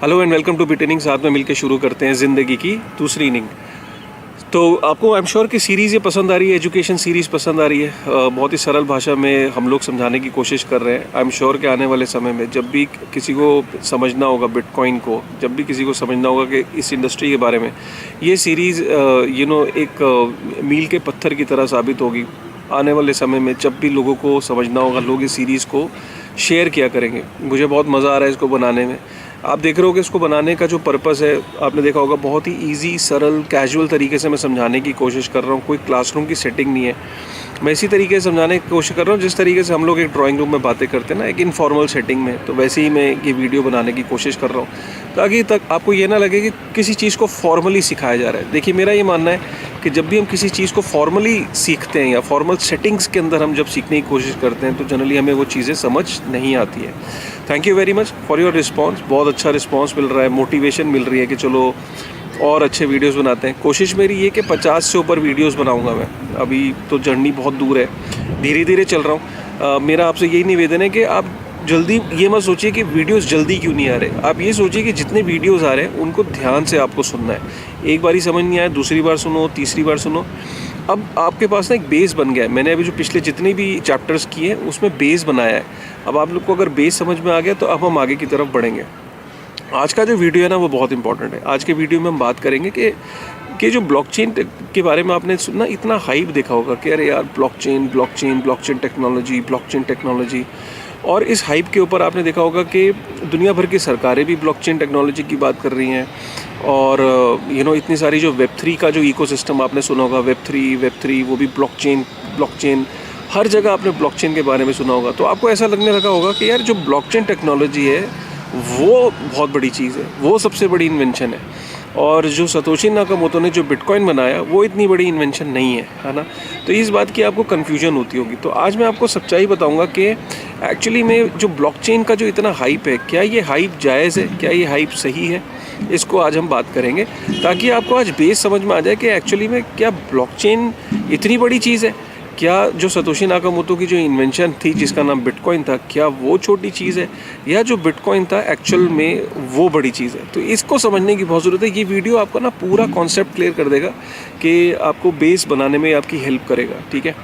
Hello and welcome to बिटनिंग। साथ में मिलकर शुरू करते हैं ज़िंदगी की दूसरी इनिंग। तो आपको आई एम श्योर कि सीरीज़ ये पसंद आ रही है, एजुकेशन सीरीज़ पसंद आ रही है। बहुत ही सरल भाषा में हम लोग समझाने की कोशिश कर रहे हैं। आई एम श्योर कि आने वाले समय में जब भी किसी को समझना होगा बिटकॉइन को, जब भी किसी को समझना होगा कि इस इंडस्ट्री के बारे में, ये सीरीज़ एक मील के पत्थर की तरह साबित होगी। आने वाले समय में जब भी लोगों को समझना होगा, लोग इस सीरीज़ को शेयर किया करेंगे। मुझे बहुत मज़ा आ रहा है इसको बनाने में। आप देख रहे हो कि इसको बनाने का जो पर्पस है, आपने देखा होगा, बहुत ही इजी, सरल, कैजुअल तरीके से मैं समझाने की कोशिश कर रहा हूँ। कोई क्लासरूम की सेटिंग नहीं है। मैं इसी तरीके से समझाने की कोशिश कर रहा हूँ जिस तरीके से हम लोग एक ड्राइंग रूम में बातें करते हैं ना, एक इनफॉर्मल सेटिंग में। तो वैसे ही मैं ये वीडियो बनाने की कोशिश कर रहा हूँ ताकि तक आपको ये ना लगे कि किसी चीज़ को फॉर्मली सिखाया जा रहा है। देखिए, मेरा ये मानना है कि जब भी हम किसी चीज़ को फॉर्मली सीखते हैं या फॉर्मल सेटिंग्स के अंदर हम जब सीखने की कोशिश करते हैं तो जनरली हमें वो चीज़ें समझ नहीं आती है। Thank you very much for your response. बहुत अच्छा रिस्पॉन्स मिल रहा है, मोटिवेशन मिल रही है कि चलो और अच्छे वीडियोस बनाते हैं। कोशिश मेरी ये कि 50 से ऊपर वीडियोस बनाऊंगा मैं। अभी तो जर्नी बहुत दूर है, धीरे धीरे चल रहा हूँ। मेरा आपसे यही निवेदन है कि आप जल्दी ये मत सोचिए कि वीडियोस जल्दी क्यों नहीं आ रहे। आप ये सोचिए कि जितने वीडियोस आ रहे हैं उनको ध्यान से आपको सुनना है। एक बार ही समझ नहीं आया, दूसरी बार सुनो, तीसरी बार सुनो। अब आपके पास ना एक बेस बन गया है। मैंने अभी जो पिछले जितने भी चैप्टर्स किए हैं उसमें बेस बनाया है। अब आप लोग को अगर बेस समझ में आ गया तो अब हम आगे की तरफ बढ़ेंगे। आज का जो वीडियो है ना वो बहुत इंपॉर्टेंट है। आज के वीडियो में हम बात करेंगे कि जो ब्लॉकचेन के बारे में आपने सुना, इतना हाइप देखा होगा कि अरे यार ब्लॉकचेन टेक्नोलॉजी। और इस हाइप के ऊपर आपने देखा होगा कि दुनिया भर की सरकारें भी ब्लॉकचेन टेक्नोलॉजी की बात कर रही हैं। और इतनी सारी जो वेब3 का जो इकोसिस्टम आपने सुना होगा, वेब3 वो भी ब्लॉकचेन हर जगह आपने ब्लॉकचेन के बारे में सुना होगा। तो आपको ऐसा लगने लगा होगा कि यार जो ब्लॉकचेन टेक्नोलॉजी है वो बहुत बड़ी चीज़ है, वो सबसे बड़ी इन्वेंशन है। और जो सतोशी नाकामोटो ने जो बिटकॉइन बनाया वो इतनी बड़ी इन्वेंशन नहीं है ना। तो इस बात की आपको कन्फ्यूजन होती होगी। तो आज मैं आपको सच्चाई बताऊंगा कि एक्चुअली में जो ब्लॉकचेन का जो इतना हाइप है, क्या ये हाइप जायज़ है, क्या ये हाइप सही है, इसको आज हम बात करेंगे ताकि आपको आज बेस समझ में आ जाए कि एक्चुअली में क्या ब्लॉकचेन इतनी बड़ी चीज़ है। क्या जो सतोशी नाकामोटो की जो इन्वेंशन थी जिसका नाम बिटकॉइन था, क्या वो छोटी चीज़ है, या जो बिटकॉइन था एक्चुअल में वो बड़ी चीज़ है। तो इसको समझने की बहुत ज़रूरत है। ये वीडियो आपका ना पूरा कॉन्सेप्ट क्लियर कर देगा कि आपको बेस बनाने में आपकी हेल्प करेगा। ठीक है,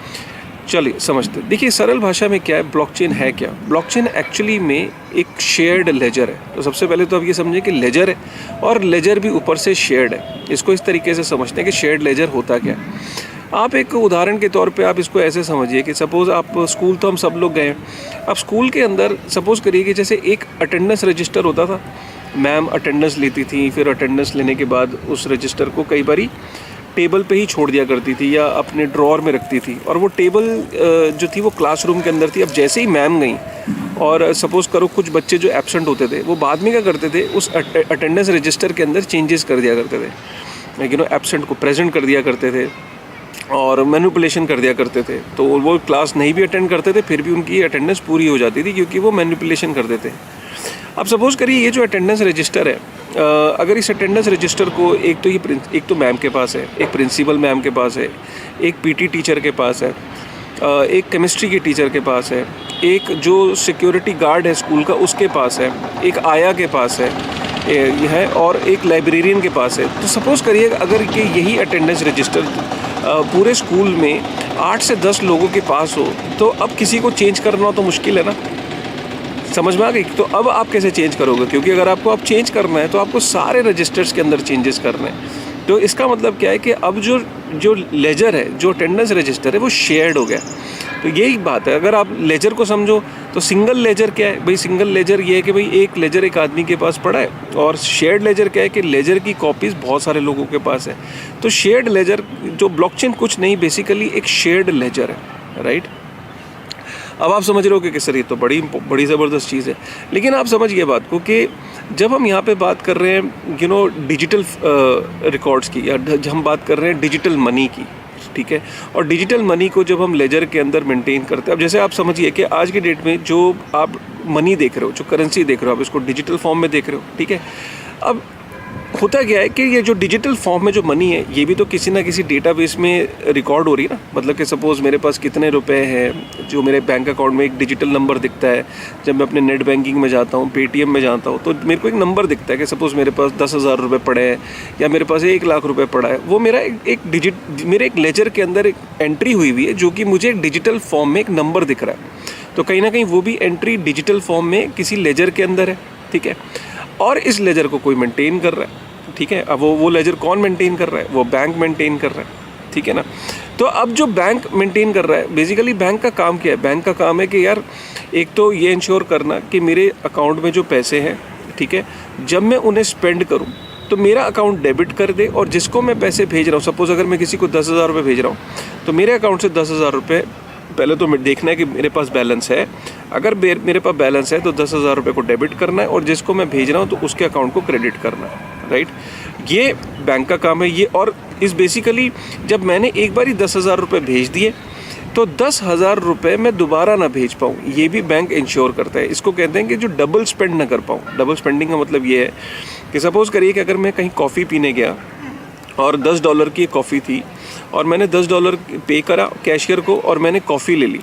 चलिए समझते। देखिए, सरल भाषा में क्या है, ब्लॉकचेन है क्या। ब्लॉकचेन एक्चुअली में एक शेयर्ड लेजर है। तो सबसे पहले तो आप ये समझें कि लेजर है और लेजर भी ऊपर से शेयर्ड है। इसको इस तरीके से समझते हैं कि शेयर्ड लेजर होता क्या है। आप एक उदाहरण के तौर पे आप इसको ऐसे समझिए कि सपोज़ आप स्कूल, तो हम सब लोग गए। अब स्कूल के अंदर सपोज़ करिए कि जैसे एक अटेंडेंस रजिस्टर होता था। मैम अटेंडेंस लेती थी, फिर अटेंडेंस लेने के बाद उस रजिस्टर को कई बारी टेबल पे ही छोड़ दिया करती थी या अपने ड्रॉअर में रखती थी। और वो टेबल जो थी वो क्लासरूम के अंदर थी। अब जैसे ही मैम गई और सपोज़ करो कुछ बच्चे जो एब्सेंट होते थे वो बाद में क्या करते थे, उस अटेंडेंस रजिस्टर के अंदर चेंजेस कर दिया करते थे। लेकिन एब्सेंट को प्रेजेंट कर दिया करते थे और मैनिपुलेशन कर दिया करते थे। तो वो क्लास नहीं भी अटेंड करते थे फिर भी उनकी अटेंडेंस पूरी हो जाती थी क्योंकि वो मैनिपुलेशन कर देते। अब सपोज़ करिए ये जो अटेंडेंस रजिस्टर है, अगर इस अटेंडेंस रजिस्टर को एक तो मैम के पास है, एक प्रिंसिपल मैम के पास है, एक पीटी टीचर के पास है, एक केमिस्ट्री के टीचर के पास है, एक जो सिक्योरिटी गार्ड है स्कूल का उसके पास है, एक आया के पास है और एक लाइब्रेरियन के पास है। तो सपोज़ करिए अगर कि यही अटेंडेंस रजिस्टर पूरे स्कूल में 8 से 10 लोगों के पास हो तो अब किसी को चेंज करना तो मुश्किल है ना। समझ में आ गई। तो अब आप कैसे चेंज करोगे, क्योंकि अगर आपको अब चेंज करना है तो आपको सारे रजिस्टर्स के अंदर चेंजेस करने हैं। तो इसका मतलब क्या है कि अब जो लेजर है, जो अटेंडेंस रजिस्टर है, वो शेयर्ड हो गया। तो यही बात है। अगर आप लेजर को समझो तो सिंगल लेजर क्या है भाई, सिंगल लेजर ये है कि भाई एक लेजर एक आदमी के पास पड़ा है। और शेयर्ड लेजर क्या है कि लेजर की कॉपीज़ बहुत सारे लोगों के पास है। तो शेयर्ड लेजर, जो ब्लॉकचेन कुछ नहीं, बेसिकली एक शेयर्ड लेजर है, राइट। अब आप समझ रहे हो कि किस तरह, तो बड़ी ज़बरदस्त चीज़ है। लेकिन आप समझिए बात को कि जब हम यहाँ पे बात कर रहे हैं डिजिटल रिकॉर्ड्स की, या हम बात कर रहे हैं डिजिटल मनी की, ठीक है। और डिजिटल मनी को जब हम लेजर के अंदर मेंटेन करते हैं, अब जैसे आप समझिए कि आज की डेट में जो आप मनी देख रहे हो, जो करेंसी देख रहे हो, आप इसको डिजिटल फॉर्म में देख रहे हो, ठीक है। अब होता क्या है कि ये जो डिजिटल फॉर्म में जो मनी है ये भी तो किसी ना किसी डेटाबेस में रिकॉर्ड हो रही है ना। मतलब कि सपोज़ मेरे पास कितने रुपए हैं जो मेरे बैंक अकाउंट में एक डिजिटल नंबर दिखता है। जब मैं अपने नेट बैंकिंग में जाता हूँ, पेटीएम में जाता हूँ, तो मेरे को एक नंबर दिखता है कि सपोज़ मेरे पास 10,000 रुपये पड़े हैं या मेरे पास 1,00,000 रुपये पड़ा है। वो मेरा मेरे एक लेजर के अंदर एक एंट्री हुई है जो कि मुझे एक डिजिटल फॉर्म में एक नंबर दिख रहा है। तो कहीं ना कहीं वो भी एंट्री डिजिटल फॉर्म में किसी लेजर के अंदर है, ठीक है। और इस लेजर को कोई मेंटेन कर रहा है, ठीक है। अब वो लेजर कौन मेंटेन कर रहा है? वो बैंक मेंटेन कर रहा है, ठीक है ना। तो अब जो बैंक मेंटेन कर रहा है, बेसिकली बैंक का काम क्या है? बैंक का काम है कि यार एक तो ये इंश्योर करना कि मेरे अकाउंट में जो पैसे हैं, ठीक है, जब मैं उन्हें स्पेंड करूं तो मेरा अकाउंट डेबिट कर दे, और जिसको मैं पैसे भेज रहा हूं, सपोज़ अगर मैं किसी को 10,000 रुपये भेज रहा हूं तो मेरे अकाउंट से 10,000 रुपये पहले तो देखना है कि मेरे पास बैलेंस है। अगर मेरे पास बैलेंस है तो 10,000 रुपये को डेबिट करना है, और जिसको मैं भेज रहा हूँ तो उसके अकाउंट को क्रेडिट करना है, राइट। ये बैंक का काम है ये। और इस बेसिकली जब मैंने एक बार ही 10,000 रुपये भेज दिए तो 10,000 रुपये मैं दोबारा ना भेज पाऊँ, ये भी बैंक इंश्योर करता है। इसको कहते हैं कि जो डबल स्पेंड ना कर पाऊँ। डबल स्पेंडिंग का मतलब ये है कि सपोज़ करिए कि अगर मैं कहीं कॉफ़ी पीने गया और $10 की कॉफ़ी थी और मैंने $10 पे करा कैशियर को और मैंने कॉफ़ी ले ली।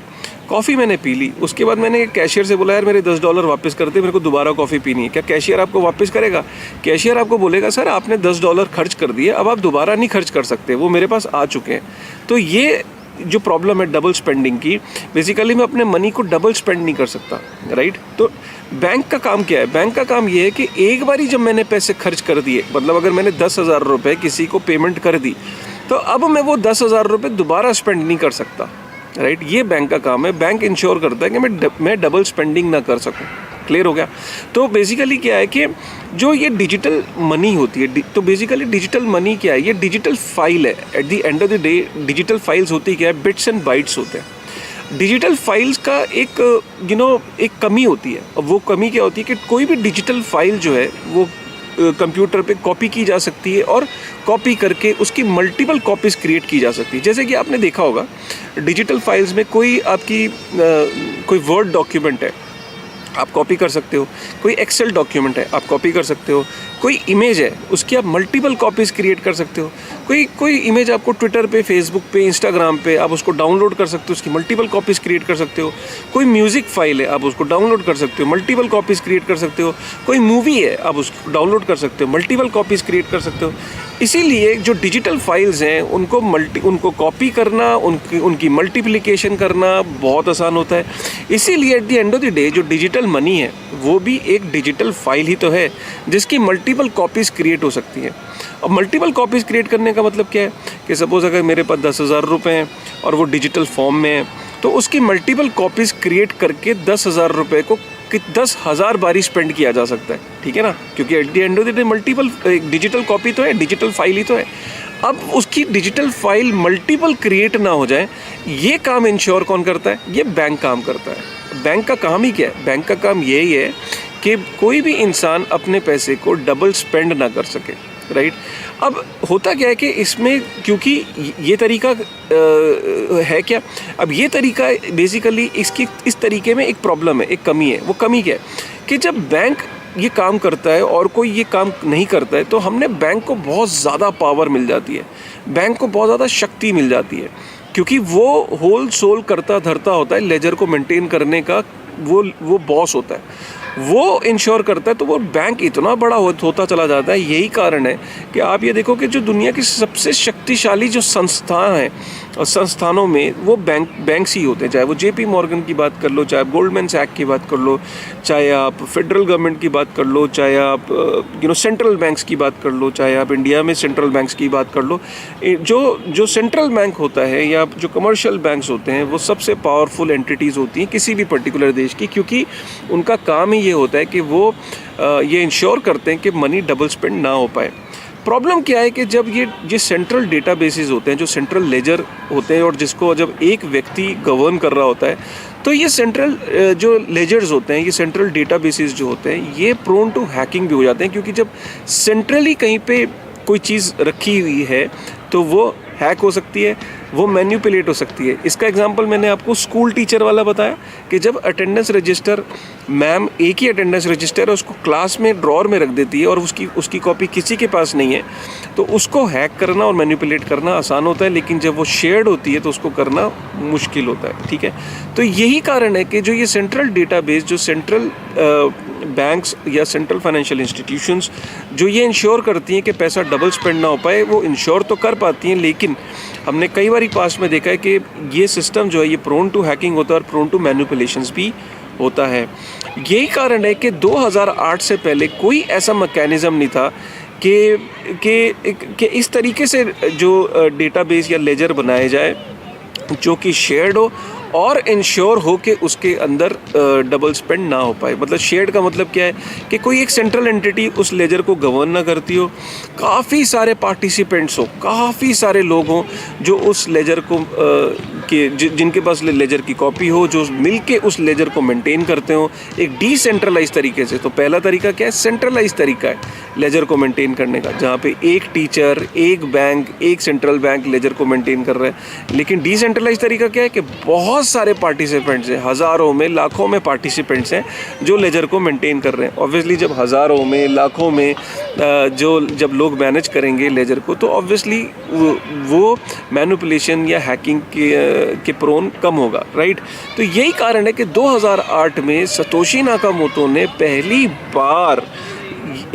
कॉफ़ी मैंने पी ली, उसके बाद मैंने कैशियर से बोला यार मेरे $10 वापस कर दे, मेरे को दोबारा कॉफ़ी पीनी है। क्या कैशियर आपको वापस करेगा? कैशियर आपको बोलेगा सर आपने $10 खर्च कर दिए, अब आप दोबारा नहीं खर्च कर सकते, वो मेरे पास आ चुके हैं। तो ये जो प्रॉब्लम है डबल स्पेंडिंग की, बेसिकली मैं अपने मनी को डबल स्पेंड नहीं कर सकता, राइट। तो बैंक का काम क्या है? बैंक का काम ये है कि एक बार ही जब मैंने पैसे खर्च कर दिए, मतलब अगर मैंने 10,000 रुपये किसी को पेमेंट कर दी तो अब मैं वो 10,000 रुपये दोबारा स्पेंड नहीं कर सकता, राइट। ये बैंक का काम है। बैंक इंश्योर करता है कि मैं डबल स्पेंडिंग ना कर सकूं। क्लियर हो गया? तो बेसिकली क्या है कि जो ये डिजिटल मनी होती है, तो बेसिकली डिजिटल मनी क्या है? ये डिजिटल फाइल है। At the end of the day digital files होती क्या है? बिट्स एंड बाइट्स होते हैं। डिजिटल फाइल्स का एक एक कमी होती है। अब वो कमी क्या होती है कि कोई भी डिजिटल फाइल जो है वो कंप्यूटर पे कॉपी की जा सकती है और कॉपी करके उसकी मल्टीपल कॉपीज़ क्रिएट की जा सकती है। जैसे कि आपने देखा होगा डिजिटल फाइल्स में कोई आपकी कोई वर्ड डॉक्यूमेंट है आप कॉपी कर सकते हो, कोई एक्सेल डॉक्यूमेंट है आप कॉपी कर सकते हो, कोई इमेज है उसकी आप मल्टीपल कॉपीज़ क्रिएट कर सकते हो, कोई इमेज आपको ट्विटर पे, फेसबुक पे, इंस्टाग्राम पे आप उसको डाउनलोड कर सकते हो, उसकी मल्टीपल कॉपीज़ क्रिएट कर सकते हो। कोई म्यूज़िक फाइल है आप उसको डाउनलोड कर सकते हो, मल्टीपल कॉपीज़ क्रिएट कर सकते हो। कोई मूवी है आप उसको डाउनलोड कर सकते हो, मल्टीपल कॉपीज़ क्रिएट कर सकते हो। इसीलिए जो डिजिटल फाइल्स हैं उनको कॉपी करना, उनकी मल्टीप्लिकेशन करना बहुत आसान होता है। इसीलिए at the end of the day जो डिजिटल मनी है वो भी एक डिजिटल फाइल ही तो है जिसकी मल्टीपल कॉपीज़ क्रिएट हो सकती हैं। अब मल्टीपल कॉपीज़ क्रिएट करने का मतलब क्या है कि सपोज़ अगर मेरे पास 10,000 रुपये हैं और वो डिजिटल फॉर्म में है तो उसकी मल्टीपल कॉपीज़ क्रिएट करके 10,000 रुपये को 10,000 बारी स्पेंड किया जा सकता है, ठीक है ना। क्योंकि at the end of the day multiple digital copy तो है, डिजिटल फाइल ही तो है। अब उसकी डिजिटल फाइल मल्टीपल क्रिएट ना हो जाए, ये काम इंश्योर कौन करता है? ये बैंक काम करता है। बैंक का काम ही क्या है? बैंक का काम यही है कि कोई भी इंसान अपने पैसे को डबल स्पेंड ना कर सके, राइट। अब होता क्या है कि इसमें क्योंकि ये तरीका है क्या, अब ये तरीका बेसिकली इस तरीके में एक प्रॉब्लम है, एक कमी है। वो कमी क्या है कि जब बैंक ये काम करता है और कोई ये काम नहीं करता है तो हमने बैंक को बहुत ज़्यादा पावर मिल जाती है, बैंक को बहुत ज़्यादा शक्ति मिल जाती है, क्योंकि वो होल सोल करता धरता होता है लेजर को मेंटेन करने का। वो बॉस होता है, वो इंश्योर करता है, तो वो बैंक इतना बड़ा होता चला जाता है। यही कारण है कि आप ये देखो कि जो दुनिया की सबसे शक्तिशाली जो संस्थान हैं और संस्थानों में वो बैंक्स ही होते हैं। चाहे वो JP मॉर्गन की बात कर लो, चाहे आप गोल्डमैन सैक की बात कर लो, चाहे आप फेडरल गवर्नमेंट की बात कर लो, चाहे आप सेंट्रल बैंक्स की बात कर लो, चाहे आप इंडिया में सेंट्रल बैंक्स की बात कर लो। जो सेंट्रल बैंक होता है या जो कमर्शियल बैंक्स होते हैं वो सबसे पावरफुल एंटिटीज़ होती हैं किसी भी पर्टिकुलर देश की, क्योंकि उनका काम ही ये होता है कि वो ये इंश्योर करते हैं कि मनी डबल स्पेंड ना हो पाए। प्रॉब्लम क्या है कि जब ये सेंट्रल डेटाबेसेस होते हैं, जो सेंट्रल लेजर होते हैं और जिसको जब एक व्यक्ति गवर्न कर रहा होता है, तो ये सेंट्रल जो लेजर्स होते हैं, ये सेंट्रल डेटाबेसेस जो होते हैं, ये प्रोन टू हैकिंग भी हो जाते हैं। क्योंकि जब सेंट्रली कहीं पे कोई चीज़ रखी हुई है तो वो हैक हो सकती है, वो मैनिपुलेट हो सकती है। इसका एग्जांपल मैंने आपको स्कूल टीचर वाला बताया कि जब अटेंडेंस रजिस्टर, मैम एक ही अटेंडेंस रजिस्टर है, उसको क्लास में ड्रॉर में रख देती है और उसकी कॉपी किसी के पास नहीं है, तो उसको हैक करना और मैनिपुलेट करना आसान होता है, लेकिन जब वो शेयर्ड होती है तो उसको करना मुश्किल होता है। ठीक है, तो यही कारण है कि जो ये सेंट्रल डेटाबेस, जो सेंट्रल बैंक्स या सेंट्रल फाइनेंशियल इंस्टीट्यूशंस जो ये इंश्योर करती हैं कि पैसा डबल स्पेंड ना हो पाए, वो इंश्योर तो कर पाती हैं, लेकिन हमने कई बार पास्ट में देखा है कि ये सिस्टम जो है ये प्रोन टू हैकिंग होता है और प्रोन टू मैनिपुलेशंस भी होता है। यही कारण है कि 2008 से पहले कोई ऐसा मैकेनिज़्म नहीं था कि इस तरीके से जो डेटाबेस या लेजर बनाए जाए जो कि शेयर्ड हो और इंश्योर हो कि उसके अंदर डबल स्पेंड ना हो पाए। मतलब शेयर्ड का मतलब क्या है कि कोई एक सेंट्रल एंटिटी उस लेजर को गवर्न ना करती हो, काफ़ी सारे पार्टिसिपेंट्स हो, काफ़ी सारे लोग हों जो उस लेजर को जिनके पास लेजर की कॉपी हो, जो मिलके उस लेजर को मेंटेन करते हो एक डिसेंट्रलाइज तरीके से। तो पहला तरीका क्या है? सेंट्रलाइज तरीका है लेजर को मेंटेन करने का, जहाँ पे एक टीचर, एक बैंक, एक सेंट्रल बैंक लेजर को मेंटेन कर रहा है। लेकिन डिसेंट्रलाइज तरीका क्या है कि बहुत सारे पार्टिसिपेंट्स हैं, हज़ारों में, लाखों में पार्टिसिपेंट्स हैं जो लेजर को मेंटेन कर रहे हैं। ऑब्वियसली जब हज़ारों में, लाखों में जब लोग मैनेज करेंगे लेजर को, तो ऑब्वियसली वो मैनिपुलेशन या हैकिंग के प्रोन कम होगा, राइट। तो यही कारण है कि 2008 में सतोशी नाकामोटो ने पहली बार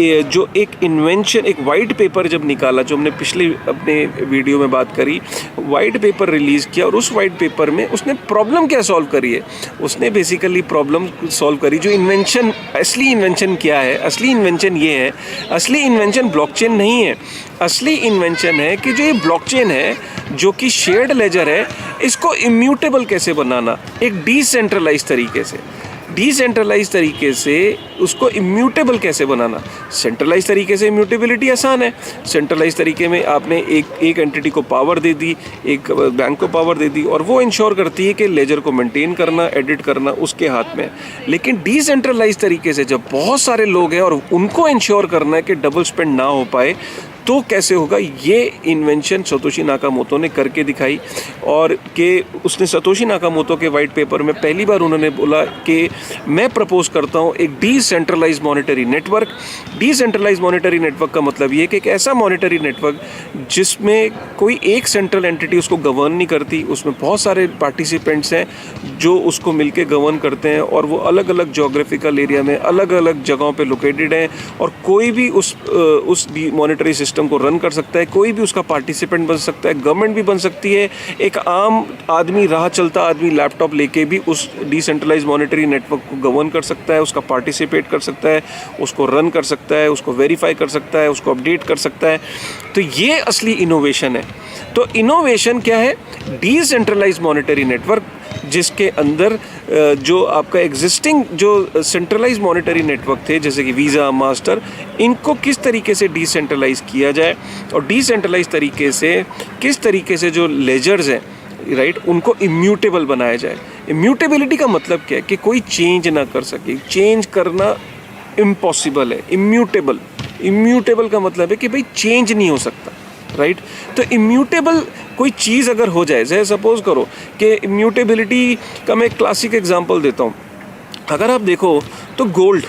जो एक इन्वेंशन, एक वाइट पेपर जब निकाला, जो हमने पिछले अपने वीडियो में बात करी, वाइट पेपर रिलीज़ किया और उस वाइट पेपर में उसने प्रॉब्लम क्या सॉल्व करी है? उसने बेसिकली प्रॉब्लम सॉल्व करी जो इन्वेंशन, असली इन्वेंशन क्या है? असली इन्वेंशन ये है, असली इन्वेंशन ब्लॉकचेन नहीं है। असली इन्वेंशन है कि जो ये ब्लॉकचेन है, जो कि शेयर्ड लेजर है, इसको इम्यूटेबल कैसे बनाना, एक डिसेंट्रलाइज तरीके से। डिसेंट्रलाइज तरीके से उसको इम्यूटेबल कैसे बनाना? सेंट्रलाइज तरीके से इम्यूटेबिलिटी आसान है। सेंट्रलाइज तरीके में आपने एक एंटिटी को पावर दे दी, एक बैंक को पावर दे दी, और वो इंश्योर करती है कि लेजर को मेंटेन करना, एडिट करना उसके हाथ में। लेकिन डिसेंट्रलाइज तरीके से जब बहुत सारे लोग हैं और उनको इंश्योर करना है कि डबल स्पेंड ना हो पाए, तो कैसे होगा? ये इन्वेंशन सतोशी नाकामोटो ने करके दिखाई। और कि उसने सतोशी नाकामोटो के वाइट पेपर में पहली बार उन्होंने बोला कि मैं प्रपोज करता हूँ एक decentralise monetary network. Decentralise monetary network का मतलब ये कि एक ऐसा मॉनेटरी नेटवर्क जिसमें कोई एक सेंट्रल एंटिटी उसको गवर्न नहीं करती, उसमें बहुत सारे पार्टिसिपेंट्स हैं जो उसको मिलके गवर्न करते हैं, और वो अलग अलग जोग्राफिकल एरिया में अलग अलग जगहों पे लोकेटेड हैं, और कोई भी उस मॉनेटरी सिस्टम को रन कर सकता है, कोई भी उसका पार्टिसिपेंट बन सकता है, गवर्नमेंट भी बन सकती है, एक आम आदमी, राह चलता आदमी लैपटॉप लेके भी उस डिसेंट्रलाइज मॉनेटरी नेटवर्क को गवर्न कर सकता है, उसका पार्टिसिपेट कर सकता है, उसको रन कर सकता है, उसको वेरीफाई कर सकता है, उसको अपडेट कर सकता है। तो ये असली इनोवेशन है। तो इनोवेशन क्या है? डिसेंट्रलाइज मॉनेटरी नेटवर्क, जिसके अंदर जो आपका एग्जिस्टिंग जो सेंट्रलाइज मॉनेटरी नेटवर्क थे, जैसे कि वीज़ा, मास्टर, इनको किस तरीके से डिसेंट्रलाइज किया जाए, और डिसेंट्रलाइज तरीके से किस तरीके से जो लेजर्स हैं, राइट, उनको इम्यूटेबल बनाया जाए। इम्यूटेबिलिटी का मतलब क्या है? कि कोई चेंज ना कर सके, चेंज करना इम्पॉसिबल है। इम्यूटेबल का मतलब है कि भाई चेंज नहीं हो सकता, राइट। तो इम्यूटेबल कोई चीज़ अगर हो जाए, जैसे सपोज करो कि इम्यूटेबिलिटी का मैं एक क्लासिक एग्जांपल देता हूँ। अगर आप देखो तो गोल्ड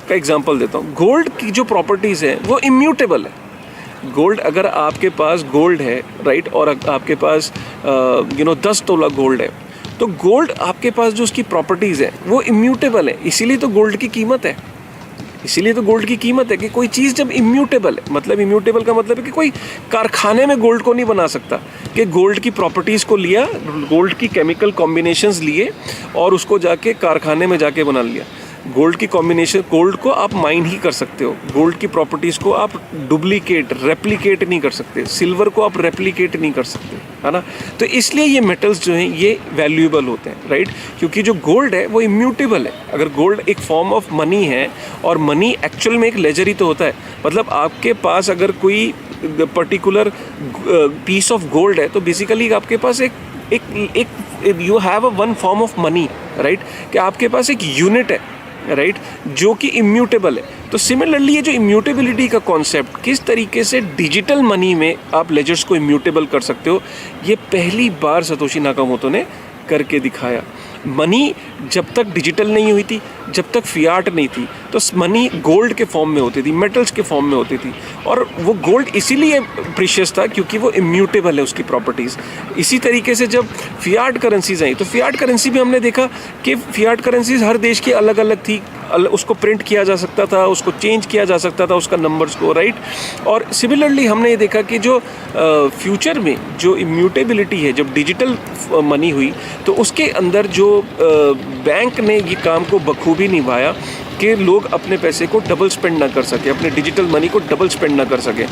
का एग्जांपल देता हूँ। गोल्ड की जो प्रॉपर्टीज़ हैं वो इम्यूटेबल है। गोल्ड, अगर आपके पास गोल्ड है, राइट, और आपके पास 10 तोला गोल्ड है, तो गोल्ड आपके पास जो उसकी प्रॉपर्टीज़ हैं वो इम्यूटेबल है। इसीलिए तो गोल्ड की कीमत है। इसीलिए तो गोल्ड की कीमत है कि कोई चीज़ जब इम्यूटेबल है, मतलब इम्यूटेबल का मतलब है कि कोई कारखाने में गोल्ड को नहीं बना सकता, कि गोल्ड की प्रॉपर्टीज़ को लिया, गोल्ड की केमिकल कॉम्बिनेशंस लिए और उसको जाके कारखाने में जाके बना लिया। गोल्ड की कॉम्बिनेशन, गोल्ड को आप माइन ही कर सकते हो, गोल्ड की प्रॉपर्टीज़ को आप डुप्लीकेट, रेप्लिकेट नहीं कर सकते, सिल्वर को आप रेप्लिकेट नहीं कर सकते, है ना। तो इसलिए ये मेटल्स जो हैं ये वैल्यूएबल होते हैं, राइट, क्योंकि जो गोल्ड है वो इम्यूटेबल है। अगर गोल्ड एक फॉर्म ऑफ मनी है, और मनी एक्चुअल में एक लेजर ही तो होता है, मतलब आपके पास अगर कोई पर्टिकुलर पीस ऑफ गोल्ड है, तो बेसिकली आपके पास एक you have a one form of money, right, कि आपके पास एक यूनिट है, राइट, जो कि इम्यूटेबल है। तो सिमिलरली ये जो इम्यूटेबिलिटी का कॉन्सेप्ट, किस तरीके से डिजिटल मनी में आप लेजर्स को इम्यूटेबल कर सकते हो, ये पहली बार सतोशी नाकामोटो ने करके दिखाया। मनी जब तक डिजिटल नहीं हुई थी, जब तक फियाट नहीं थी, तो मनी गोल्ड के फॉर्म में होती थी, मेटल्स के फॉर्म में होती थी, और वो गोल्ड इसीलिए प्रीशियस था क्योंकि वो इम्यूटेबल है उसकी प्रॉपर्टीज़। इसी तरीके से जब फियाट करेंसीज आई, तो फियाट करेंसी भी हमने देखा कि फियाट करेंसीज हर देश की अलग अलग थी, उसको प्रिंट किया जा सकता था, उसको चेंज किया जा सकता था, उसका नंबर्स को, राइट। और सिमिलरली हमने ये देखा कि जो फ्यूचर में जो इम्यूटेबिलिटी है, जब डिजिटल मनी हुई, तो उसके अंदर जो बैंक ने ये काम को बखूबी निभाया कि लोग अपने पैसे को डबल स्पेंड ना कर सके, अपने डिजिटल मनी को डबल स्पेंड ना कर सके।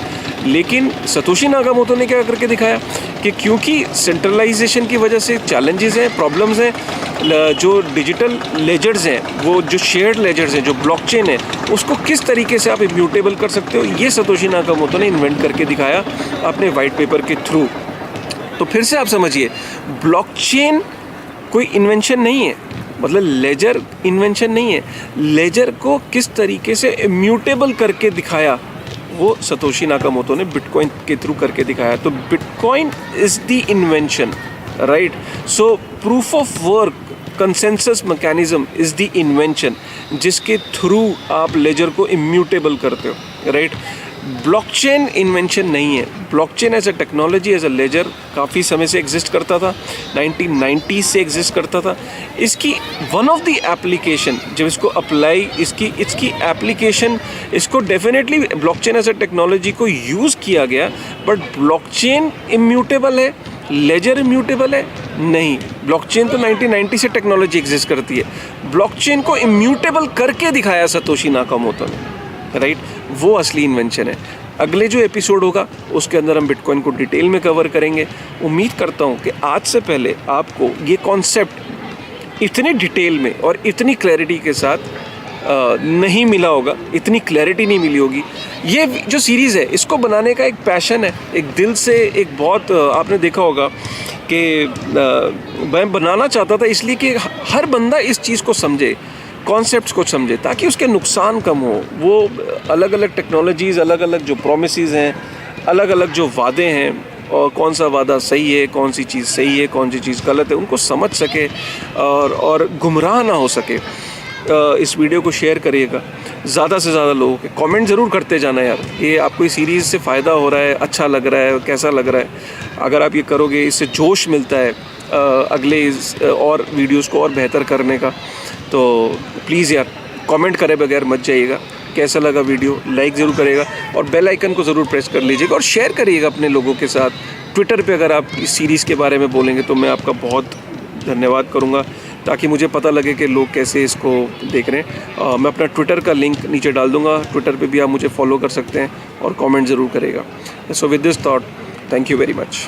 लेकिन सतोशी नाकामोटो ने क्या करके दिखाया कि क्योंकि सेंट्रलाइजेशन की वजह से चैलेंजेस हैं, प्रॉब्लम्स हैं, जो डिजिटल लेजर्स हैं, वो जो शेयर्ड लेजर्स हैं, जो ब्लॉकचेन है, उसको किस तरीके से आप इम्यूटेबल कर सकते हो, ये सतोशी नाकामोटो ने इन्वेंट करके दिखाया अपने वाइट पेपर के थ्रू। तो फिर से आप समझिए, ब्लॉकचेन कोई इन्वेंशन नहीं है, मतलब लेजर इन्वेंशन नहीं है। लेजर को किस तरीके से इम्यूटेबल करके दिखाया, वो सतोशी नाकामोटो ने बिटकॉइन के थ्रू करके दिखाया। तो bitcoin is the invention, right. So proof of work consensus mechanism is the invention, जिसके थ्रू आप लेजर को इम्यूटेबल करते हो, राइट। ब्लॉकचेन इन्वेंशन नहीं है। Blockchain as a technology, as a ledger काफ़ी समय से एग्जिस्ट करता था, 1990s से एग्जिस्ट करता था। इसकी वन ऑफ द एप्लीकेशन, जब इसको अप्लाई, इसकी एप्लीकेशन, इसको definitely blockchain as a technology को यूज़ किया गया, बट ब्लॉकचेन इम्यूटेबल है, लेजर इम्यूटेबल है नहीं। ब्लॉकचेन तो 1990 से टेक्नोलॉजी एग्जिस्ट करती है, ब्लॉकचेन को इम्यूटेबल करके दिखाया सतोशी नाकामोटो ने, राइट। वो असली इन्वेंशन है। अगले जो एपिसोड होगा उसके अंदर हम बिटकॉइन को डिटेल में कवर करेंगे। उम्मीद करता हूँ कि आज से पहले आपको ये कॉन्सेप्ट इतने डिटेल में और इतनी क्लैरिटी के साथ नहीं मिला होगा, इतनी क्लैरिटी नहीं मिली होगी। ये जो सीरीज़ है, इसको बनाने का एक पैशन है, एक दिल से, एक बहुत आपने देखा होगा कि मैं बनाना चाहता था इसलिए कि हर बंदा इस चीज़ को समझे, कॉन्सेप्ट्स को समझे, ताकि उसके नुकसान कम हो। वो अलग अलग टेक्नोलॉजीज़, अलग अलग जो प्रोमिसेस हैं, अलग अलग जो वादे हैं, और कौन सा वादा सही है, कौन सी चीज़ सही है, कौन सी चीज़ गलत है, उनको समझ सके और गुमराह ना हो सके। इस वीडियो को शेयर करिएगा ज़्यादा से ज़्यादा लोगों के, कमेंट ज़रूर करते जाना यार, ये आपको इस सीरीज़ से फ़ायदा हो रहा है, अच्छा लग रहा है, कैसा लग रहा है। अगर आप ये करोगे, इससे जोश मिलता है अगले और वीडियोस को और बेहतर करने का। तो प्लीज़ यार कमेंट करे बगैर मत जाइएगा। कैसा लगा वीडियो, लाइक ज़रूर करिएगा और बेल आइकन को ज़रूर प्रेस कर लीजिएगा और शेयर करिएगा अपने लोगों के साथ। ट्विटर पे अगर आप इस सीरीज़ के बारे में बोलेंगे तो मैं आपका बहुत धन्यवाद करूँगा, ताकि मुझे पता लगे कि लोग कैसे इसको देख रहे हैं। मैं अपना ट्विटर का लिंक नीचे डाल दूँगा, ट्विटर पे भी आप मुझे फॉलो कर सकते हैं और कमेंट ज़रूर करेगा। So with this thought, thank you very much.